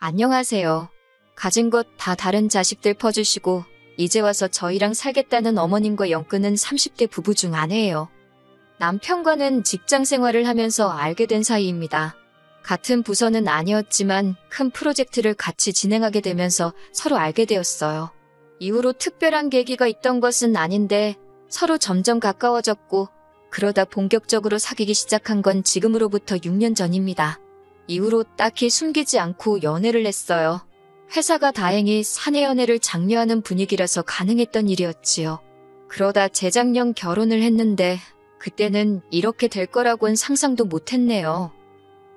안녕하세요. 가진 것 다 다른 자식들 퍼주시고 이제 와서 저희랑 살겠다는 어머님과 엮는 30대 부부 중 아내예요. 남편과는 직장 생활을 하면서 알게 된 사이입니다. 같은 부서는 아니었지만 큰 프로젝트를 같이 진행하게 되면서 서로 알게 되었어요. 이후로 특별한 계기가 있던 것은 아닌데 서로 점점 가까워졌고 그러다 본격적으로 사귀기 시작한 건 지금으로부터 6년 전입니다. 이후로 딱히 숨기지 않고 연애를 했어요. 회사가 다행히 사내 연애를 장려하는 분위기라서 가능했던 일이었지요. 그러다 재작년 결혼을 했는데 그때는 이렇게 될 거라고는 상상도 못했네요.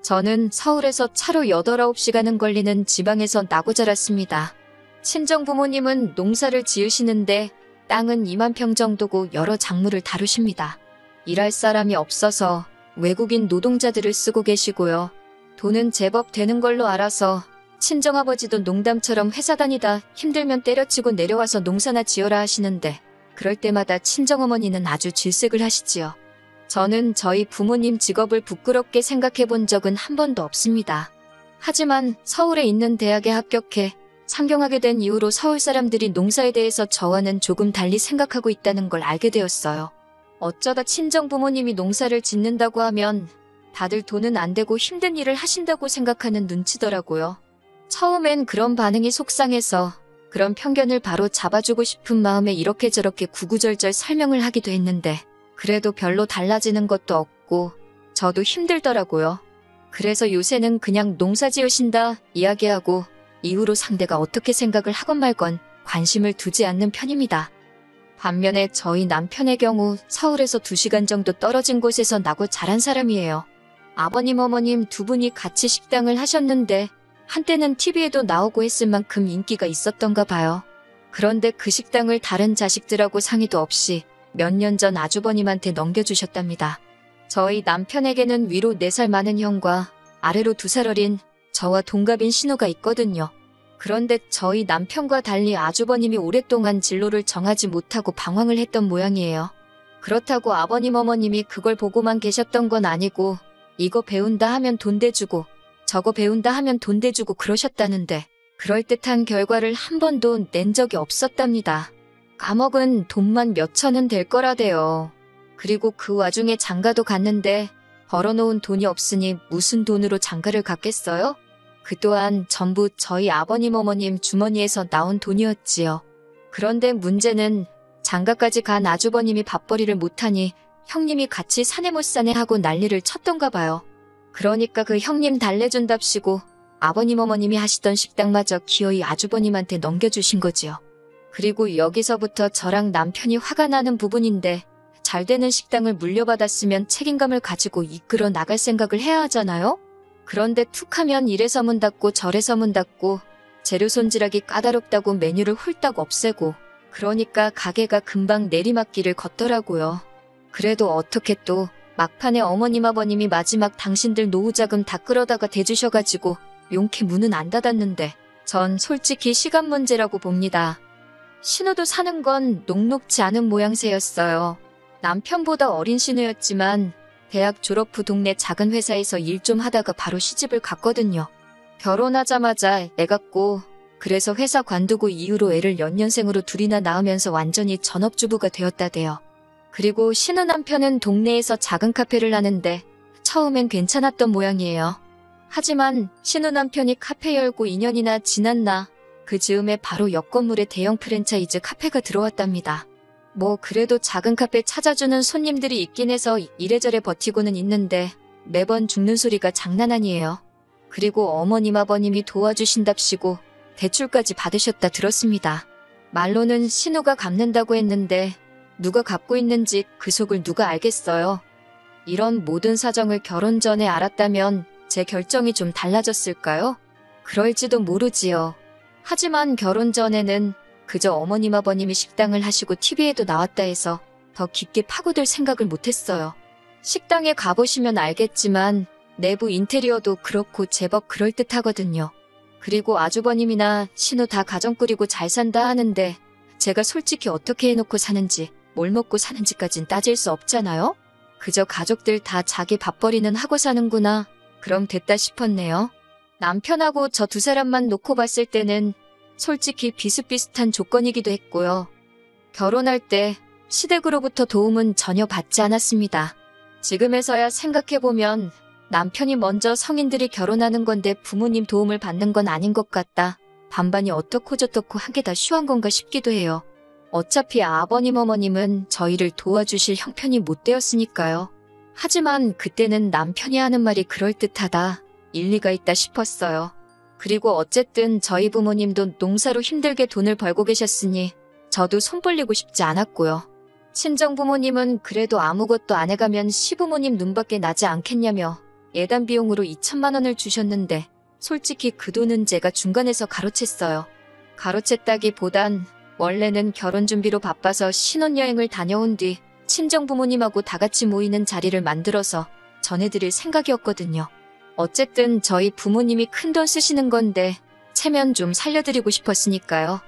저는 서울에서 차로 8, 9시간은 걸리는 지방에서 나고 자랐습니다. 친정 부모님은 농사를 지으시는데 땅은 2만 평 정도고 여러 작물을 다루십니다. 일할 사람이 없어서 외국인 노동자들을 쓰고 계시고요. 돈은 제법 되는 걸로 알아서 친정아버지도 농담처럼 회사 다니다 힘들면 때려치고 내려와서 농사나 지어라 하시는데 그럴 때마다 친정어머니는 아주 질색을 하시지요. 저는 저희 부모님 직업을 부끄럽게 생각해 본 적은 한 번도 없습니다. 하지만 서울에 있는 대학에 합격해 상경하게 된 이후로 서울 사람들이 농사에 대해서 저와는 조금 달리 생각하고 있다는 걸 알게 되었어요. 어쩌다 친정 부모님이 농사를 짓는다고 하면 다들 돈은 안 되고 힘든 일을 하신다고 생각하는 눈치더라고요. 처음엔 그런 반응이 속상해서 그런 편견을 바로 잡아주고 싶은 마음에 이렇게 저렇게 구구절절 설명을 하기도 했는데 그래도 별로 달라지는 것도 없고 저도 힘들더라고요. 그래서 요새는 그냥 농사 지으신다 이야기하고 이후로 상대가 어떻게 생각을 하건 말건 관심을 두지 않는 편입니다. 반면에 저희 남편의 경우 서울에서 2시간 정도 떨어진 곳에서 나고 자란 사람이에요. 아버님 어머님 두 분이 같이 식당을 하셨는데 한때는 TV에도 나오고 했을 만큼 인기가 있었던가 봐요. 그런데 그 식당을 다른 자식들하고 상의도 없이 몇 년 전 아주버님한테 넘겨주셨답니다. 저희 남편에게는 위로 4살 많은 형과 아래로 2살 어린 저와 동갑인 신우가 있거든요. 그런데 저희 남편과 달리 아주버님이 오랫동안 진로를 정하지 못하고 방황을 했던 모양이에요. 그렇다고 아버님 어머님이 그걸 보고만 계셨던 건 아니고 이거 배운다 하면 돈 대주고 저거 배운다 하면 돈 대주고 그러셨다는데 그럴듯한 결과를 한 번도 낸 적이 없었답니다. 감옥은 돈만 몇 천은 될 거라대요. 그리고 그 와중에 장가도 갔는데 벌어놓은 돈이 없으니 무슨 돈으로 장가를 갔겠어요? 그 또한 전부 저희 아버님 어머님 주머니에서 나온 돈이었지요. 그런데 문제는 장가까지 간 아주버님이 밥벌이를 못하니 형님이 같이 사내 못 사내 하고 난리를 쳤던가 봐요. 그러니까 그 형님 달래준답시고 아버님 어머님이 하시던 식당마저 기어이 아주버님한테 넘겨주신 거지요. 그리고 여기서부터 저랑 남편이 화가 나는 부분인데 잘 되는 식당을 물려받았으면 책임감을 가지고 이끌어 나갈 생각을 해야 하잖아요? 그런데 툭하면 이래서 문 닫고 저래서 문 닫고 재료 손질하기 까다롭다고 메뉴를 홀딱 없애고 그러니까 가게가 금방 내리막길을 걷더라고요. 그래도 어떻게 또 막판에 어머님 아버님이 마지막 당신들 노후자금 다 끌어다가 대주셔가지고 용케 문은 안 닫았는데 전 솔직히 시간 문제라고 봅니다. 신우도 사는 건 녹록지 않은 모양새였어요. 남편보다 어린 신우였지만 대학 졸업 후 동네 작은 회사에서 일 좀 하다가 바로 시집을 갔거든요. 결혼하자마자 애 갖고 그래서 회사 관두고 이후로 애를 연년생으로 둘이나 낳으면서 완전히 전업주부가 되었다대요. 그리고 신우 남편은 동네에서 작은 카페를 하는데 처음엔 괜찮았던 모양이에요. 하지만 신우 남편이 카페 열고 2년이나 지났나 그 즈음에 바로 옆 건물에 대형 프랜차이즈 카페가 들어왔답니다. 뭐 그래도 작은 카페 찾아주는 손님들이 있긴 해서 이래저래 버티고는 있는데 매번 죽는 소리가 장난 아니에요. 그리고 어머님 아버님이 도와주신답시고 대출까지 받으셨다 들었습니다. 말로는 신우가 갚는다고 했는데 누가 갚고 있는지 그 속을 누가 알겠어요. 이런 모든 사정을 결혼 전에 알았다면 제 결정이 좀 달라졌을까요? 그럴지도 모르지요. 하지만 결혼 전에는 그저 어머님 아버님이 식당을 하시고 TV에도 나왔다 해서 더 깊게 파고들 생각을 못했어요. 식당에 가보시면 알겠지만 내부 인테리어도 그렇고 제법 그럴듯하거든요. 그리고 아주버님이나 신우 다 가정 꾸리고 잘 산다 하는데 제가 솔직히 어떻게 해놓고 사는지 뭘 먹고 사는지까진 따질 수 없잖아요? 그저 가족들 다 자기 밥벌이는 하고 사는구나. 그럼 됐다 싶었네요. 남편하고 저 두 사람만 놓고 봤을 때는 솔직히 비슷비슷한 조건이기도 했고요. 결혼할 때 시댁으로부터 도움은 전혀 받지 않았습니다. 지금에서야 생각해보면 남편이 먼저 성인들이 결혼하는 건데 부모님 도움을 받는 건 아닌 것 같다. 반반이 어떻고 저떻고 한 게 다 쉬운 건가 싶기도 해요. 어차피 아버님 어머님은 저희를 도와주실 형편이 못 되었으니까요. 하지만 그때는 남편이 하는 말이 그럴듯하다. 일리가 있다 싶었어요. 그리고 어쨌든 저희 부모님도 농사로 힘들게 돈을 벌고 계셨으니 저도 손 벌리고 싶지 않았고요. 친정 부모님은 그래도 아무것도 안 해가면 시부모님 눈밖에 나지 않겠냐며 예단 비용으로 2천만 원을 주셨는데 솔직히 그 돈은 제가 중간에서 가로챘어요. 가로챘다기보단 원래는 결혼 준비로 바빠서 신혼여행을 다녀온 뒤 친정 부모님하고 다 같이 모이는 자리를 만들어서 전해드릴 생각이었거든요. 어쨌든 저희 부모님이 큰돈 쓰시는 건데 체면 좀 살려드리고 싶었으니까요.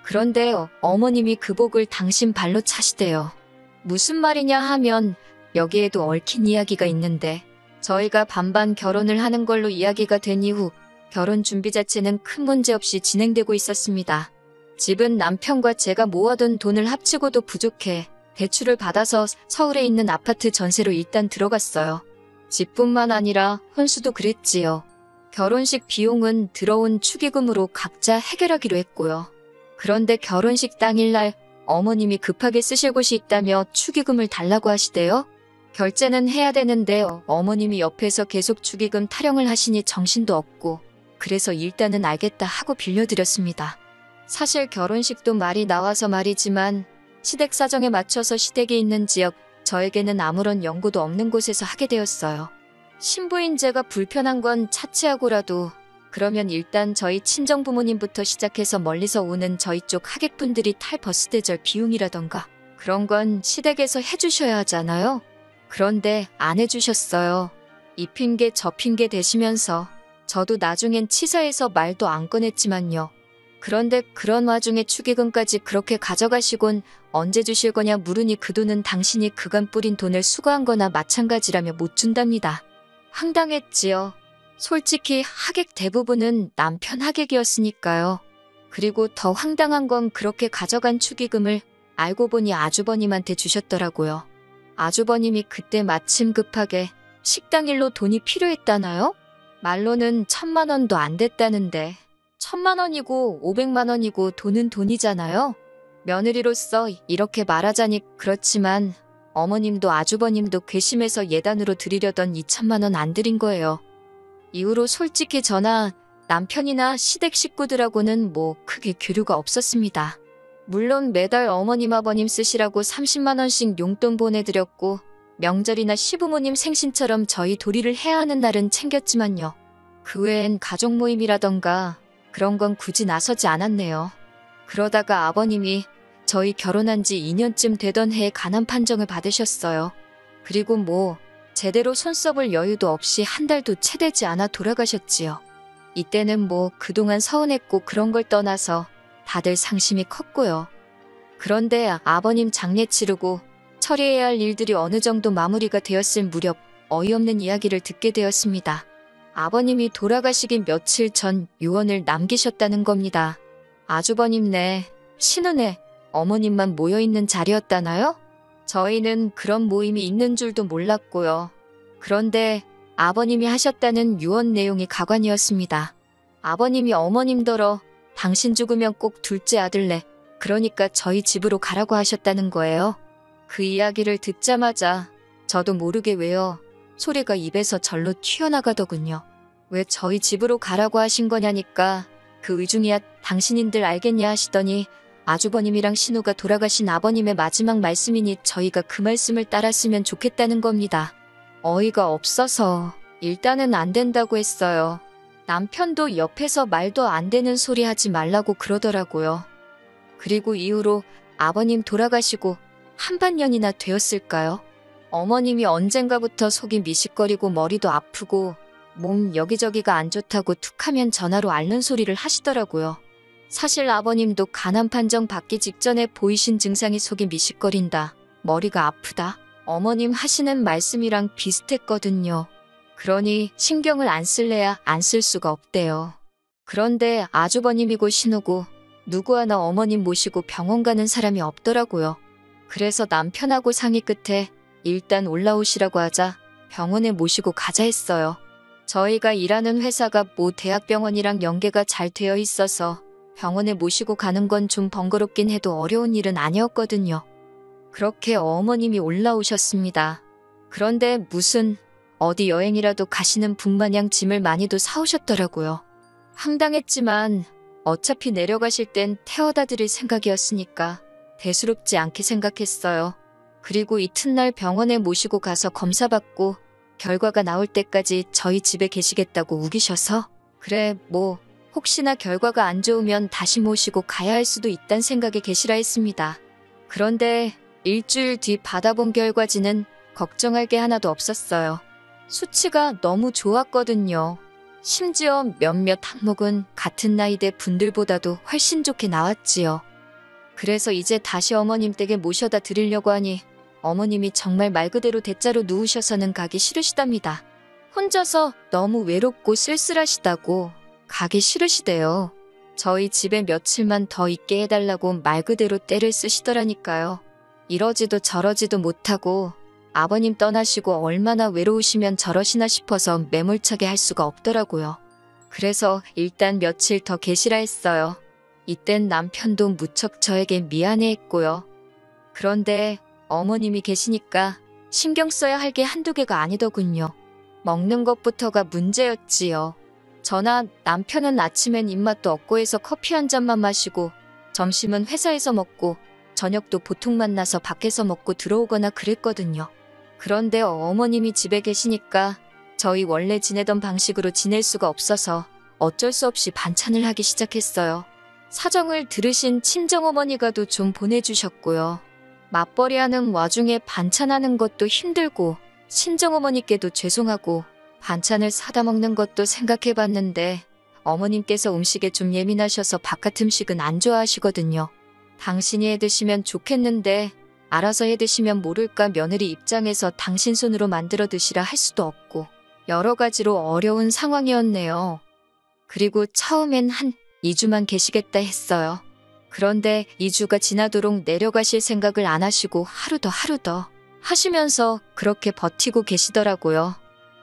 그런데 어머님이 그 복을 당신 발로 차시대요. 무슨 말이냐 하면 여기에도 얽힌 이야기가 있는데 저희가 반반 결혼을 하는 걸로 이야기가 된 이후 결혼 준비 자체는 큰 문제 없이 진행되고 있었습니다. 집은 남편과 제가 모아둔 돈을 합치고도 부족해 대출을 받아서 서울에 있는 아파트 전세로 일단 들어갔어요. 집뿐만 아니라 혼수도 그랬지요. 결혼식 비용은 들어온 축의금으로 각자 해결하기로 했고요. 그런데 결혼식 당일날 어머님이 급하게 쓰실 곳이 있다며 축의금을 달라고 하시대요. 결제는 해야 되는데 어머님이 옆에서 계속 축의금 타령을 하시니 정신도 없고 그래서 일단은 알겠다 하고 빌려드렸습니다. 사실 결혼식도 말이 나와서 말이지만 시댁 사정에 맞춰서 시댁이 있는 지역, 저에게는 아무런 연고도 없는 곳에서 하게 되었어요. 신부인 제가 불편한 건 차치하고라도 그러면 일단 저희 친정 부모님부터 시작해서 멀리서 오는 저희 쪽 하객분들이 탈 버스 대절 비용이라던가 그런 건 시댁에서 해주셔야 하잖아요. 그런데 안 해주셨어요. 이 핑계 저 핑계 대시면서 저도 나중엔 치사해서 말도 안 꺼냈지만요. 그런데 그런 와중에 축의금까지 그렇게 가져가시곤 언제 주실 거냐 물으니 그 돈은 당신이 그간 뿌린 돈을 수거한 거나 마찬가지라며 못 준답니다. 황당했지요. 솔직히 하객 대부분은 남편 하객이었으니까요. 그리고 더 황당한 건 그렇게 가져간 축의금을 알고 보니 아주버님한테 주셨더라고요. 아주버님이 그때 마침 급하게 식당 일로 돈이 필요했다나요? 말로는 1,000만 원도 안 됐다는데 1,000만 원이고 500만 원이고 돈은 돈이잖아요. 며느리로서 이렇게 말하자니 그렇지만 어머님도 아주버님도 괘씸해서 예단으로 드리려던 2,000만 원 안 드린 거예요. 이후로 솔직히 저나 남편이나 시댁 식구들하고는 뭐 크게 교류가 없었습니다. 물론 매달 어머님 아버님 쓰시라고 30만 원씩 용돈 보내드렸고 명절이나 시부모님 생신처럼 저희 도리를 해야 하는 날은 챙겼지만요. 그 외엔 가족 모임이라던가 그런 건 굳이 나서지 않았네요. 그러다가 아버님이 저희 결혼한 지 2년쯤 되던 해에 간암 판정을 받으셨어요. 그리고 뭐 제대로 손 써볼 여유도 없이 한 달도 채 되지 않아 돌아가셨지요. 이때는 뭐 그동안 서운했고 그런 걸 떠나서 다들 상심이 컸고요. 그런데 아버님 장례 치르고 처리해야 할 일들이 어느 정도 마무리가 되었을 무렵 어이없는 이야기를 듣게 되었습니다. 아버님이 돌아가시기 며칠 전 유언을 남기셨다는 겁니다. 아주버님네, 신은혜, 어머님만 모여있는 자리였다나요? 저희는 그런 모임이 있는 줄도 몰랐고요. 그런데 아버님이 하셨다는 유언 내용이 가관이었습니다. 아버님이 어머님더러 당신 죽으면 꼭 둘째 아들래, 그러니까 저희 집으로 가라고 하셨다는 거예요. 그 이야기를 듣자마자 저도 모르게 왜요. 소리가 입에서 절로 튀어나가더군요. 왜 저희 집으로 가라고 하신 거냐니까 그 의중이야 당신인들 알겠냐 하시더니 아주버님이랑 신우가 돌아가신 아버님의 마지막 말씀이니 저희가 그 말씀을 따랐으면 좋겠다는 겁니다. 어이가 없어서 일단은 안 된다고 했어요. 남편도 옆에서 말도 안 되는 소리 하지 말라고 그러더라고요. 그리고 이후로 아버님 돌아가시고 한반년이나 되었을까요? 어머님이 언젠가부터 속이 미식거리고 머리도 아프고 몸 여기저기가 안 좋다고 툭하면 전화로 앓는 소리를 하시더라고요. 사실 아버님도 간암 판정 받기 직전에 보이신 증상이 속이 미식거린다, 머리가 아프다, 어머님 하시는 말씀이랑 비슷했거든요. 그러니 신경을 안 쓸래야 안 쓸 수가 없대요. 그런데 아주버님이고 신우고 누구 하나 어머님 모시고 병원 가는 사람이 없더라고요. 그래서 남편하고 상의 끝에 일단 올라오시라고 하자 병원에 모시고 가자 했어요. 저희가 일하는 회사가 모 대학병원이랑 연계가 잘 되어 있어서 병원에 모시고 가는 건 좀 번거롭긴 해도 어려운 일은 아니었거든요. 그렇게 어머님이 올라오셨습니다. 그런데 무슨 어디 여행이라도 가시는 분 마냥 짐을 많이도 사오셨더라고요. 황당했지만 어차피 내려가실 땐 태워다 드릴 생각이었으니까 대수롭지 않게 생각했어요. 그리고 이튿날 병원에 모시고 가서 검사받고 결과가 나올 때까지 저희 집에 계시겠다고 우기셔서 그래 뭐 혹시나 결과가 안 좋으면 다시 모시고 가야 할 수도 있단 생각에 계시라 했습니다. 그런데 일주일 뒤 받아본 결과지는 걱정할 게 하나도 없었어요. 수치가 너무 좋았거든요. 심지어 몇몇 항목은 같은 나이대 분들보다도 훨씬 좋게 나왔지요. 그래서 이제 다시 어머님 댁에 모셔다 드리려고 하니 어머님이 정말 말 그대로 대자로 누우셔서는 가기 싫으시답니다. 혼자서 너무 외롭고 쓸쓸하시다고 가기 싫으시대요. 저희 집에 며칠만 더 있게 해달라고 말 그대로 떼를 쓰시더라니까요. 이러지도 저러지도 못하고 아버님 떠나시고 얼마나 외로우시면 저러시나 싶어서 매몰차게 할 수가 없더라고요. 그래서 일단 며칠 더 계시라 했어요. 이땐 남편도 무척 저에게 미안해했고요. 그런데 어머님이 계시니까 신경 써야 할 게 한두 개가 아니더군요. 먹는 것부터가 문제였지요. 저나 남편은 아침엔 입맛도 없고 해서 커피 한 잔만 마시고 점심은 회사에서 먹고 저녁도 보통 만나서 밖에서 먹고 들어오거나 그랬거든요. 그런데 어머님이 집에 계시니까 저희 원래 지내던 방식으로 지낼 수가 없어서 어쩔 수 없이 반찬을 하기 시작했어요. 사정을 들으신 친정어머니가도 좀 보내주셨고요. 맞벌이하는 와중에 반찬하는 것도 힘들고 친정어머니께도 죄송하고 반찬을 사다 먹는 것도 생각해봤는데 어머님께서 음식에 좀 예민하셔서 바깥 음식은 안 좋아하시거든요. 당신이 해드시면 좋겠는데 알아서 해드시면 모를까 며느리 입장에서 당신 손으로 만들어 드시라 할 수도 없고 여러 가지로 어려운 상황이었네요. 그리고 처음엔 한 2주만 계시겠다 했어요. 그런데 2주가 지나도록 내려가실 생각을 안 하시고 하루 더 하시면서 그렇게 버티고 계시더라고요.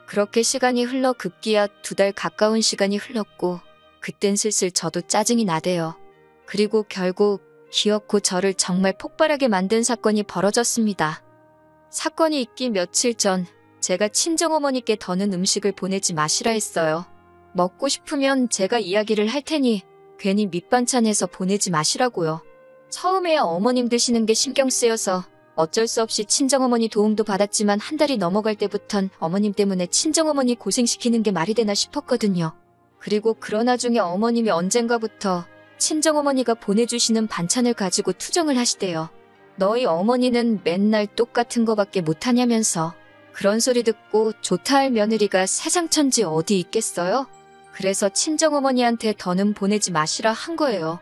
그렇게 시간이 흘러 급기야 2달 가까운 시간이 흘렀고 그땐 슬슬 저도 짜증이 나대요. 그리고 결국 기어코 저를 정말 폭발하게 만든 사건이 벌어졌습니다. 사건이 있기 며칠 전 제가 친정어머니께 더는 음식을 보내지 마시라 했어요. 먹고 싶으면 제가 이야기를 할 테니 괜히 밑반찬해서 보내지 마시라고요. 처음에야 어머님 드시는 게 신경 쓰여서 어쩔 수 없이 친정어머니 도움도 받았지만 한 달이 넘어갈 때부턴 어머님 때문에 친정어머니 고생시키는 게 말이 되나 싶었거든요. 그리고 그러나 중에 어머님이 언젠가부터 친정어머니가 보내주시는 반찬을 가지고 투정을 하시대요. 너희 어머니는 맨날 똑같은 거밖에 못하냐면서. 그런 소리 듣고 좋다 할 며느리가 세상천지 어디 있겠어요? 그래서 친정어머니한테 더는 보내지 마시라 한 거예요.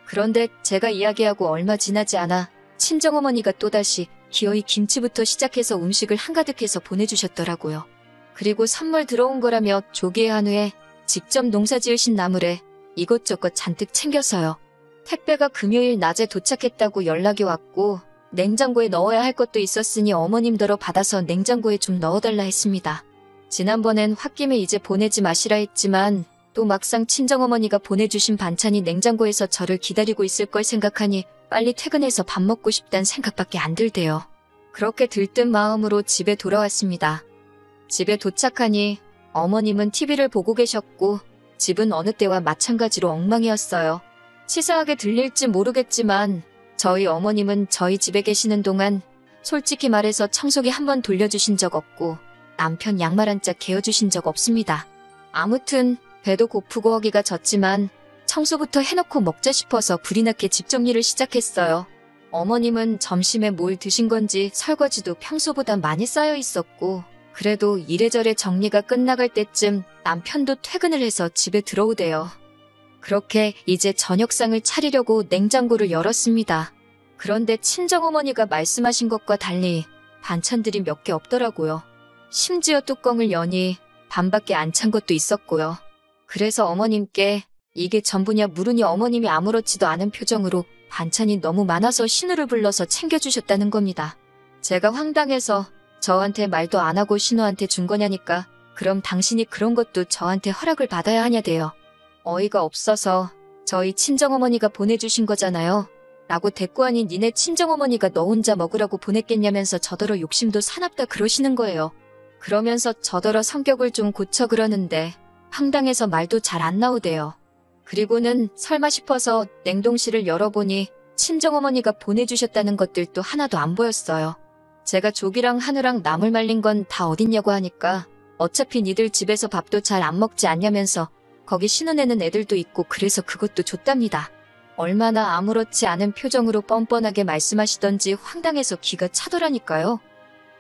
그런데 제가 이야기하고 얼마 지나지 않아 친정어머니가 또다시 기어이 김치부터 시작해서 음식을 한가득해서 보내주셨더라고요. 그리고 선물 들어온 거라며 조기에 한우에 직접 농사지으신 나물에 이것저것 잔뜩 챙겨서요. 택배가 금요일 낮에 도착했다고 연락이 왔고 냉장고에 넣어야 할 것도 있었으니 어머님더러 받아서 냉장고에 좀 넣어달라 했습니다. 지난번엔 홧김에 이제 보내지 마시라 했지만 또 막상 친정어머니가 보내주신 반찬이 냉장고에서 저를 기다리고 있을 걸 생각하니 빨리 퇴근해서 밥 먹고 싶단 생각밖에 안 들대요. 그렇게 들뜬 마음으로 집에 돌아왔습니다. 집에 도착하니 어머님은 TV를 보고 계셨고 집은 어느 때와 마찬가지로 엉망이었어요. 치사하게 들릴지 모르겠지만 저희 어머님은 저희 집에 계시는 동안 솔직히 말해서 청소기 한 번 돌려주신 적 없고 남편 양말 한 짝 개어주신 적 없습니다. 아무튼 배도 고프고 허기가 졌지만 청소부터 해놓고 먹자 싶어서 불이 나게 집 정리를 시작했어요. 어머님은 점심에 뭘 드신 건지 설거지도 평소보다 많이 쌓여 있었고 그래도 이래저래 정리가 끝나갈 때쯤 남편도 퇴근을 해서 집에 들어오대요. 그렇게 이제 저녁상을 차리려고 냉장고를 열었습니다. 그런데 친정어머니가 말씀하신 것과 달리 반찬들이 몇 개 없더라고요. 심지어 뚜껑을 여니 반밖에 안 찬 것도 있었고요. 그래서 어머님께 이게 전부냐 물으니 어머님이 아무렇지도 않은 표정으로 반찬이 너무 많아서 신우를 불러서 챙겨주셨다는 겁니다. 제가 황당해서 저한테 말도 안 하고 신우한테 준 거냐니까 그럼 당신이 그런 것도 저한테 허락을 받아야 하냐대요. 어이가 없어서 저희 친정어머니가 보내주신 거잖아요. 라고 대꾸하니 니네 친정어머니가 너 혼자 먹으라고 보냈겠냐면서 저더러 욕심도 사납다 그러시는 거예요. 그러면서 저더러 성격을 좀 고쳐 그러는데 황당해서 말도 잘 안 나오대요. 그리고는 설마 싶어서 냉동실을 열어보니 친정어머니가 보내주셨다는 것들도 하나도 안 보였어요. 제가 조기랑 한우랑 나물 말린 건 다 어딨냐고 하니까 어차피 니들 집에서 밥도 잘 안 먹지 않냐면서 거기 신혼에는 애들도 있고 그래서 그것도 줬답니다. 얼마나 아무렇지 않은 표정으로 뻔뻔하게 말씀하시던지 황당해서 기가 차더라니까요.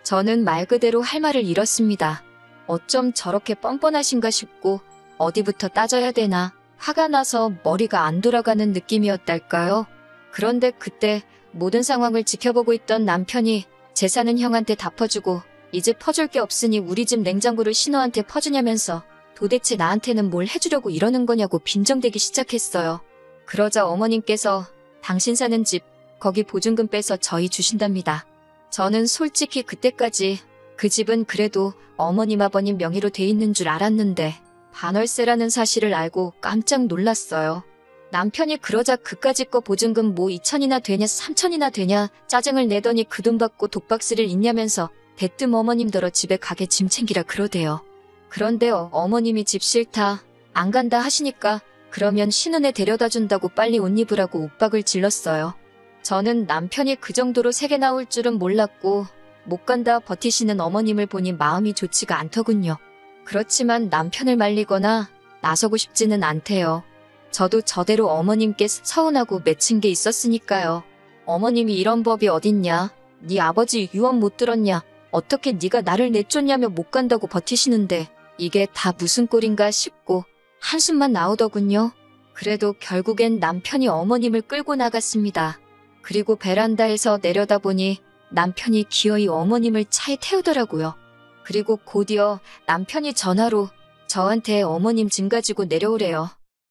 저는 말 그대로 할 말을 잃었습니다. 어쩜 저렇게 뻔뻔하신가 싶고 어디부터 따져야 되나 화가 나서 머리가 안 돌아가는 느낌이었달까요. 그런데 그때 모든 상황을 지켜보고 있던 남편이 재산은 형한테 다 퍼주고 이제 퍼줄 게 없으니 우리 집 냉장고를 신우한테 퍼주냐면서 도대체 나한테는 뭘 해주려고 이러는 거냐고 빈정대기 시작했어요. 그러자 어머님께서 당신 사는 집 거기 보증금 빼서 저희 주신답니다. 저는 솔직히 그때까지 그 집은 그래도 어머님 아버님 명의로 돼 있는 줄 알았는데 반월세라는 사실을 알고 깜짝 놀랐어요. 남편이 그러자 그까짓 거 보증금 뭐 2천이나 되냐 3천이나 되냐 짜증을 내더니 그 돈 받고 독박스를 있냐면서 대뜸 어머님더러 집에 가게 짐 챙기라 그러대요. 그런데 어머님이 집 싫다 안 간다 하시니까 그러면 신혼에 데려다 준다고 빨리 옷 입으라고 윽박을 질렀어요. 저는 남편이 그 정도로 세게 나올 줄은 몰랐고 못 간다 버티시는 어머님을 보니 마음이 좋지가 않더군요. 그렇지만 남편을 말리거나 나서고 싶지는 않대요. 저도 저대로 어머님께 서운하고 맺힌 게 있었으니까요. 어머님이 이런 법이 어딨냐? 네 아버지 유언 못 들었냐? 어떻게 네가 나를 내쫓냐며 못 간다고 버티시는데 이게 다 무슨 꼴인가 싶고 한숨만 나오더군요. 그래도 결국엔 남편이 어머님을 끌고 나갔습니다. 그리고 베란다에서 내려다보니 남편이 기어이 어머님을 차에 태우더라고요. 그리고 곧이어 남편이 전화로 저한테 어머님 짐 가지고 내려오래요.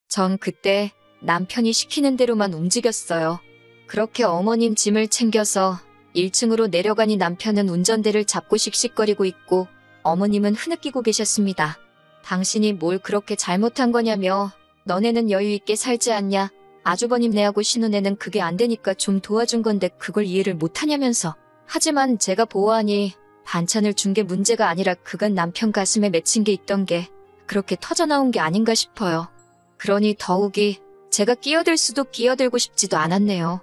전 그때 남편이 시키는 대로만 움직였어요. 그렇게 어머님 짐을 챙겨서 1층으로 내려가니 남편은 운전대를 잡고 씩씩거리고 있고 어머님은 흐느끼고 계셨습니다. 당신이 뭘 그렇게 잘못한 거냐며 너네는 여유 있게 살지 않냐? 아주버님 내하고 신혼에는 그게 안 되니까 좀 도와준 건데 그걸 이해를 못하냐면서. 하지만 제가 보아하니 반찬을 준 게 문제가 아니라 그간 남편 가슴에 맺힌 게 있던 게 그렇게 터져나온 게 아닌가 싶어요. 그러니 더욱이 제가 끼어들 수도 끼어들고 싶지도 않았네요.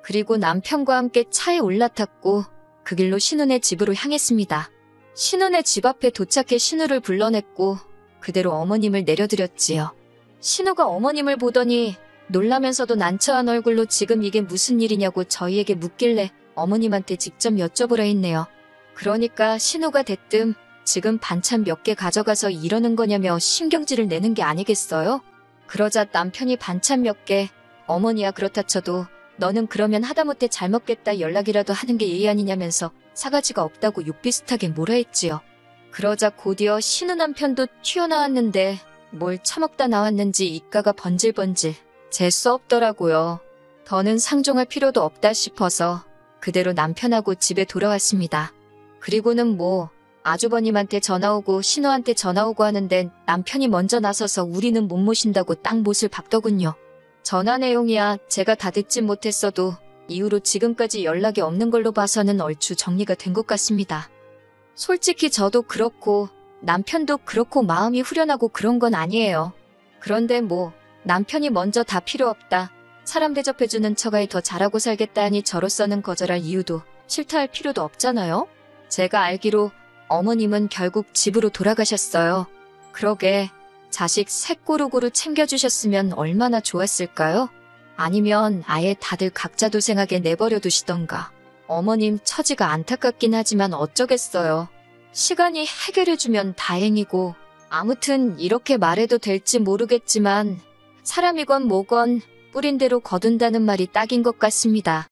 그리고 남편과 함께 차에 올라탔고 그 길로 신우네 집으로 향했습니다. 신우네 집 앞에 도착해 신우를 불러냈고 그대로 어머님을 내려드렸지요. 신우가 어머님을 보더니 놀라면서도 난처한 얼굴로 지금 이게 무슨 일이냐고 저희에게 묻길래 어머님한테 직접 여쭤보라 했네요. 그러니까 신우가 대뜸 지금 반찬 몇 개 가져가서 이러는 거냐며 신경질을 내는 게 아니겠어요? 그러자 남편이 반찬 몇 개, 어머니야 그렇다 쳐도 너는 그러면 하다못해 잘 먹겠다 연락이라도 하는 게 예의 아니냐면서 사가지가 없다고 욕 비슷하게 뭐라 했지요. 그러자 곧이어 신우 남편도 튀어나왔는데 뭘 처먹다 나왔는지 입가가 번질번질 재수 없더라고요. 더는 상종할 필요도 없다 싶어서 그대로 남편하고 집에 돌아왔습니다. 그리고는 뭐 아주버님한테 전화 오고 신우한테 전화 오고 하는데 남편이 먼저 나서서 우리는 못 모신다고 딱 못을 박더군요. 전화 내용이야 제가 다 듣진 못했어도 이후로 지금까지 연락이 없는 걸로 봐서는 얼추 정리가 된 것 같습니다. 솔직히 저도 그렇고 남편도 그렇고 마음이 후련하고 그런 건 아니에요. 그런데 뭐 남편이 먼저 다 필요 없다. 사람 대접해주는 처가에 더 잘하고 살겠다 하니 저로서는 거절할 이유도 싫다 할 필요도 없잖아요. 제가 알기로 어머님은 결국 집으로 돌아가셨어요. 그러게 자식 셋 고루고루 챙겨주셨으면 얼마나 좋았을까요? 아니면 아예 다들 각자 도생하게 내버려 두시던가. 어머님 처지가 안타깝긴 하지만 어쩌겠어요. 시간이 해결해주면 다행이고 아무튼 이렇게 말해도 될지 모르겠지만 사람이건 뭐건 뿌린 대로 거둔다는 말이 딱인 것 같습니다.